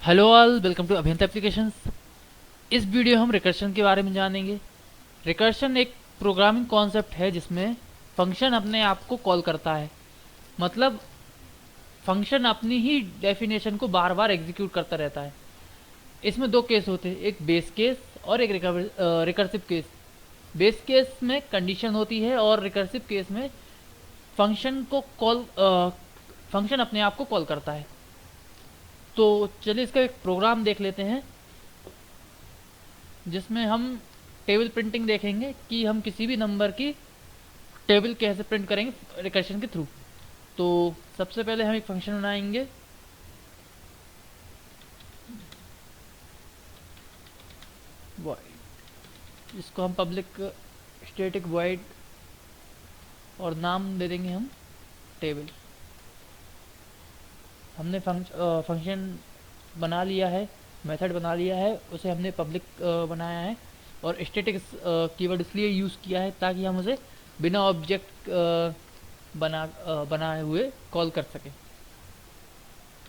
Hello all, welcome to अभियंता applications. इस video हम रिकर्शन के बारे में जानेंगे। रिकर्शन एक प्रोग्रामिंग कॉन्सेप्ट है जिसमें फंक्शन अपने आप को कॉल करता है। मतलब फंक्शन अपनी ही डेफिनेशन को बार बार एग्जीक्यूट करता रहता है। इसमें दो केस होते हैं, एक बेस केस और एक रिकर्सिव केस। बेस केस में कंडीशन होती है और रिकर्सिव केस में फंक्शन को कॉल फंक्शन अपने आप को कॉल करता है। तो चलिए इसका एक प्रोग्राम देख लेते हैं जिसमें हम टेबल प्रिंटिंग देखेंगे कि हम किसी भी नंबर की टेबल कैसे प्रिंट करेंगे रिकर्शन के थ्रू। तो सबसे पहले हम एक फंक्शन बनाएंगे void, जिसको हम पब्लिक स्टैटिक void और नाम दे देंगे हम टेबल। हमने फंक्शन बना लिया है, मेथड बना लिया है, उसे हमने पब्लिक बनाया है और स्टैटिक कीवर्ड इसलिए यूज़ किया है ताकि हम उसे बिना ऑब्जेक्ट बनाए हुए कॉल कर सकें।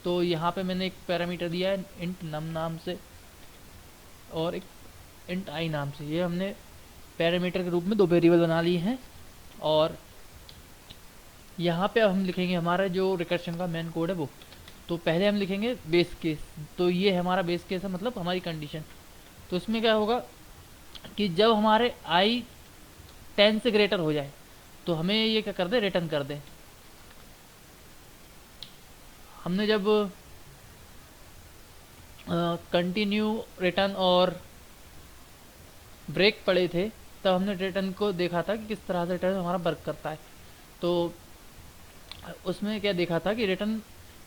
तो यहाँ पे मैंने एक पैरामीटर दिया है इंट नम नाम से और एक इंट आई नाम से। ये हमने पैरामीटर के रूप में दो वेरिएबल बना लिए हैं। और यहाँ पे अब हम लिखेंगे हमारा जो रिकर्शन का मेन कोड है वो। तो पहले हम लिखेंगे बेस केस। तो ये हमारा बेस केस है, मतलब हमारी कंडीशन। तो इसमें क्या होगा कि जब हमारे आई 10 से ग्रेटर हो जाए तो हमें ये क्या कर दे, रिटर्न कर दे। हमने जब कंटिन्यू रिटर्न और ब्रेक पड़े थे तब हमने रिटर्न को देखा था कि किस तरह से रिटर्न हमारा वर्क करता है। तो उसमें क्या देखा था कि रिटर्न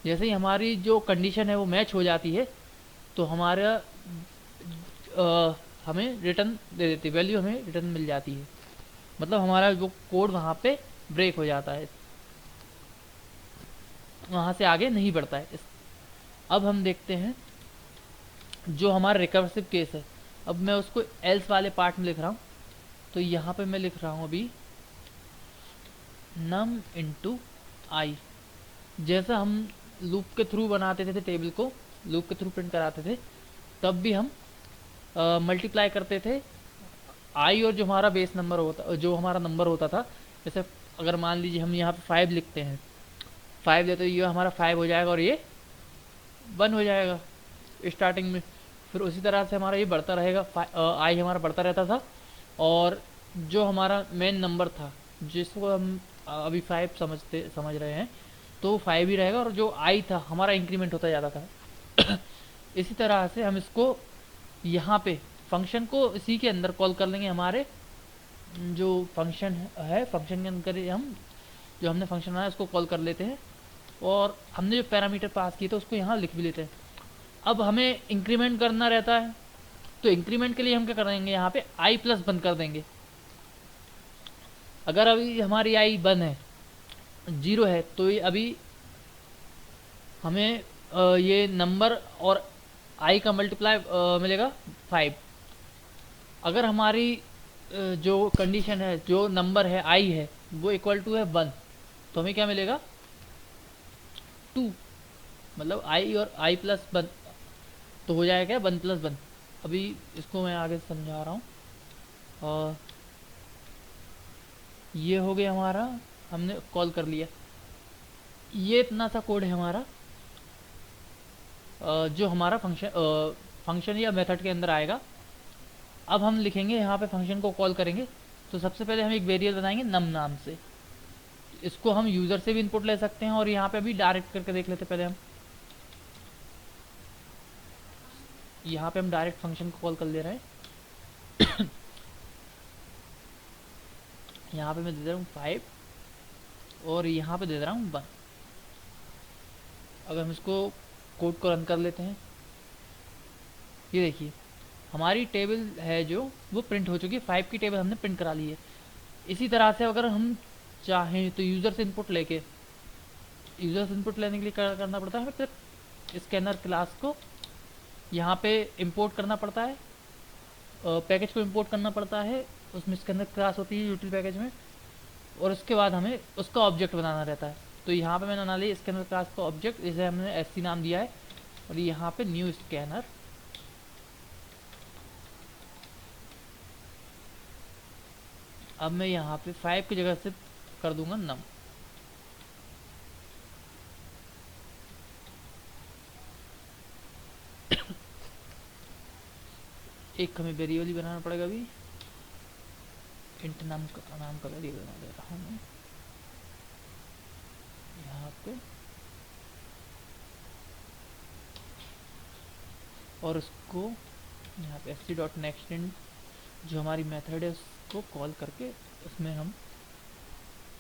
जैसे ही हमारी जो कंडीशन है वो मैच हो जाती है तो हमारा हमें रिटर्न दे देती, वैल्यू हमें रिटर्न मिल जाती है। मतलब हमारा वो कोड वहाँ पे ब्रेक हो जाता है, वहाँ से आगे नहीं बढ़ता है। अब हम देखते हैं जो हमारा रिकर्सिव केस है। अब मैं उसको एल्स वाले पार्ट में लिख रहा हूँ। तो यहाँ पे मैं लिख रहा हूँ अभी नम इंटू आई। जैसा हम लूप के थ्रू बनाते थे टेबल को, लूप के थ्रू प्रिंट कराते थे, तब भी हम मल्टीप्लाई करते थे आई और जो हमारा बेस नंबर होता, जो हमारा नंबर होता था। जैसे अगर मान लीजिए हम यहाँ पे 5 लिखते हैं, 5 देते, ये हमारा 5 हो जाएगा और ये 1 हो जाएगा स्टार्टिंग में। फिर उसी तरह से हमारा ये बढ़ता रहेगा, आई हमारा बढ़ता रहता था। और जो हमारा मेन नंबर था जिसको हम अभी 5 समझ रहे हैं, तो 5 ही रहेगा और जो आई था हमारा इंक्रीमेंट होता जाता था। इसी तरह से हम इसको यहाँ पे फंक्शन को इसी के अंदर कॉल कर लेंगे। हमारे जो फंक्शन है, फंक्शन के अंदर हम जो हमने फंक्शन बनाया उसको कॉल कर लेते हैं और हमने जो पैरामीटर पास किए थे उसको यहाँ लिख भी लेते हैं। अब हमें इंक्रीमेंट करना रहता है, तो इंक्रीमेंट के लिए हम क्या करेंगे, यहाँ पे आई प्लस बंद कर देंगे। अगर अभी हमारी आई 1 है, 0 है, तो ये अभी हमें ये नंबर और आई का मल्टीप्लाई मिलेगा 5। अगर हमारी जो कंडीशन है, जो नंबर है आई है, वो इक्वल टू है 1, तो हमें क्या मिलेगा 2। मतलब आई और आई प्लस 1 तो हो जाएगा 1 प्लस 1। अभी इसको मैं आगे समझा रहा हूँ। और ये हो गया हमारा, हमने कॉल कर लिया। ये इतना सा कोड है हमारा जो हमारा फंक्शन या मेथड के अंदर आएगा। अब हम लिखेंगे यहाँ पे फंक्शन को कॉल करेंगे। तो सबसे पहले हम एक वेरिएबल बनाएंगे नम नाम से। इसको हम यूज़र से भी इनपुट ले सकते हैं और यहाँ पे भी डायरेक्ट करके देख लेते हैं। पहले हम यहाँ पे हम डायरेक्ट फंक्शन को कॉल कर ले रहे हैं। यहाँ पे मैं दे रहा हूँ 5 और यहाँ पे दे रहा हूँ 1। अब हम इसको कोड को रन कर लेते हैं। ये देखिए हमारी टेबल है जो वो प्रिंट हो चुकी है, 5 की टेबल हमने प्रिंट करा ली है। इसी तरह से अगर हम चाहें तो यूज़र से इनपुट लेके, यूज़र से इनपुट लेने के लिए क्या करना पड़ता है, फिर स्कैनर क्लास को यहाँ पे इंपोर्ट करना पड़ता है, पैकेज को इंपोर्ट करना पड़ता है। उसमें स्कैनर क्लास होती है यूटिल पैकेज में, और उसके बाद हमें उसका ऑब्जेक्ट बनाना रहता है। तो यहाँ पे मैंने बना लिया स्कैनर क्लास का ऑब्जेक्ट, इसे हमने एससी नाम दिया है। और यहाँ पे न्यू स्कैनर, अब मैं यहाँ पे 5 की जगह से कर दूंगा नम। एक हमें वेरिएबल बनाना पड़ेगा अभी, इंट नाम का वेरिएबल बना दे रहा हूँ मैं यहाँ पे, और उसको यहाँ पे fc.nextInt जो हमारी मेथड है उसको कॉल करके उसमें हम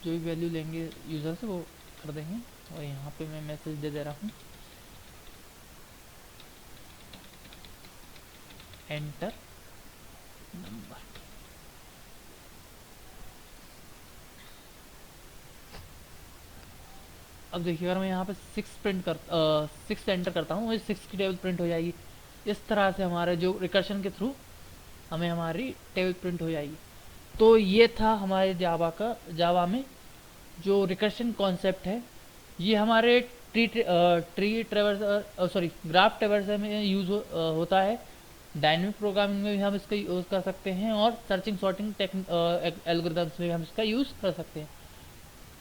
जो भी वैल्यू लेंगे यूज़र से वो कर देंगे। और यहाँ पे मैं मैसेज दे रहा हूँ एंटर नंबर। अब देखिए अगर मैं यहाँ पे 6 एंटर करता हूँ, मुझे 6 की टेबल प्रिंट हो जाएगी। इस तरह से हमारे जो रिकर्शन के थ्रू हमें हमारी टेबल प्रिंट हो जाएगी। तो ये था हमारे जावा में जो रिकर्शन कॉन्सेप्ट है, ये हमारे ट्री ट्रेवर्स सॉरी ग्राफ ट्रेवर्स में यूज़ होता है। डायनेमिक प्रोग्रामिंग में भी हम इसका यूज़ कर सकते हैं और सर्चिंग सॉर्टिंग एल्गोरिथम्स में भी हम इसका यूज़ कर सकते हैं।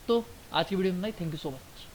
तो आज की वीडियो में थैंक यू सो मच।